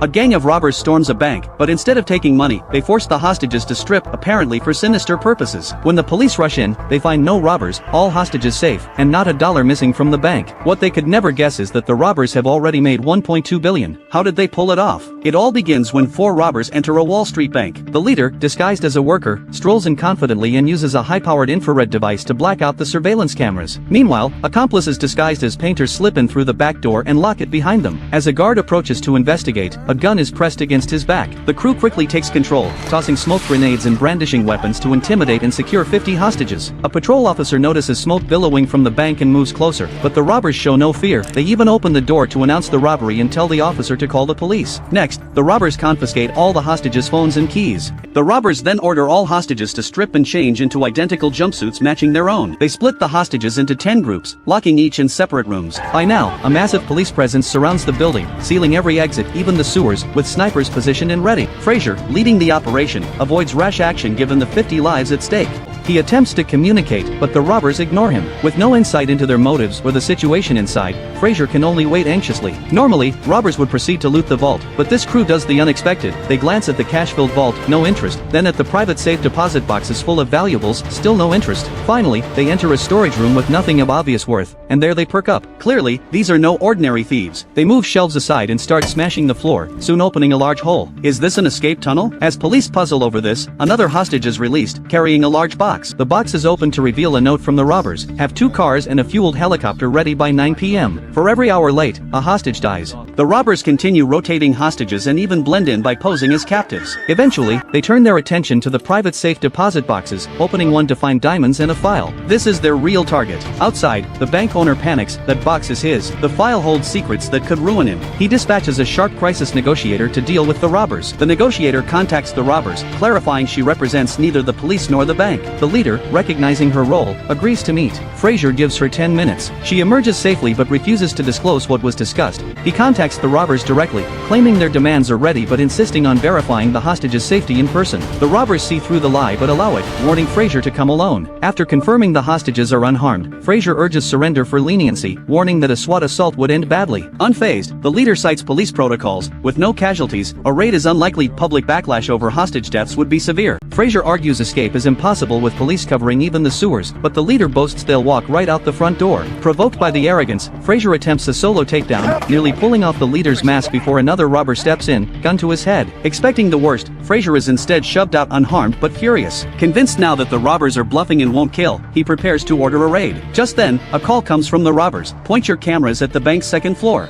A gang of robbers storms a bank, but instead of taking money, they force the hostages to strip, apparently for sinister purposes. When the police rush in, they find no robbers, all hostages safe, and not a dollar missing from the bank. What they could never guess is that the robbers have already made $1.2 billion. How did they pull it off? It all begins when 4 robbers enter a Wall Street bank. The leader, disguised as a worker, strolls in confidently and uses a high-powered infrared device to black out the surveillance cameras. Meanwhile, accomplices disguised as painters slip in through the back door and lock it behind them. As a guard approaches to investigate, a gun is pressed against his back. The crew quickly takes control, tossing smoke grenades and brandishing weapons to intimidate and secure 50 hostages. A patrol officer notices smoke billowing from the bank and moves closer, but the robbers show no fear. They even open the door to announce the robbery and tell the officer to call the police. Next, the robbers confiscate all the hostages' phones and keys. The robbers then order all hostages to strip and change into identical jumpsuits matching their own. They split the hostages into 10 groups, locking each in separate rooms. By now, a massive police presence surrounds the building, sealing every exit, even the sewers, with snipers positioned and ready. Frazier, leading the operation, avoids rash action given the 50 lives at stake. He attempts to communicate, but the robbers ignore him. With no insight into their motives or the situation inside, Frazier can only wait anxiously. Normally, robbers would proceed to loot the vault, but this crew does the unexpected. They glance at the cash-filled vault, no interest, then at the private safe deposit boxes full of valuables, still no interest. Finally, they enter a storage room with nothing of obvious worth, and there they perk up. Clearly, these are no ordinary thieves. They move shelves aside and start smashing the floor, soon opening a large hole. Is this an escape tunnel? As police puzzle over this, another hostage is released, carrying a large box. The box is opened to reveal a note from the robbers: have 2 cars and a fueled helicopter ready by 9 p.m. For every hour late, a hostage dies. The robbers continue rotating hostages and even blend in by posing as captives. Eventually, they turn their attention to the private safe deposit boxes, opening one to find diamonds and a file. This is their real target. Outside, the bank owner panics. That box is his. The file holds secrets that could ruin him. He dispatches a sharp crisis negotiator to deal with the robbers. The negotiator contacts the robbers, clarifying she represents neither the police nor the bank. The leader, recognizing her role, agrees to meet. Frazier gives her 10 minutes. She emerges safely but refuses to disclose what was discussed. He contacts the robbers directly, claiming their demands are ready but insisting on verifying the hostage's safety in person. The robbers see through the lie but allow it, warning Frazier to come alone. After confirming the hostages are unharmed, Frazier urges surrender for leniency, warning that a SWAT assault would end badly. Unfazed, the leader cites police protocols. With no casualties, a raid is unlikely. Public backlash over hostage deaths would be severe. Frazier argues escape is impossible with police covering even the sewers, but the leader boasts they'll walk right out the front door. Provoked by the arrogance, Frazier attempts a solo takedown, nearly pulling off the leader's mask before another robber steps in, gun to his head. Expecting the worst, Frazier is instead shoved out unharmed but furious. Convinced now that the robbers are bluffing and won't kill, he prepares to order a raid. Just then, a call comes from the robbers: point your cameras at the bank's 2nd floor.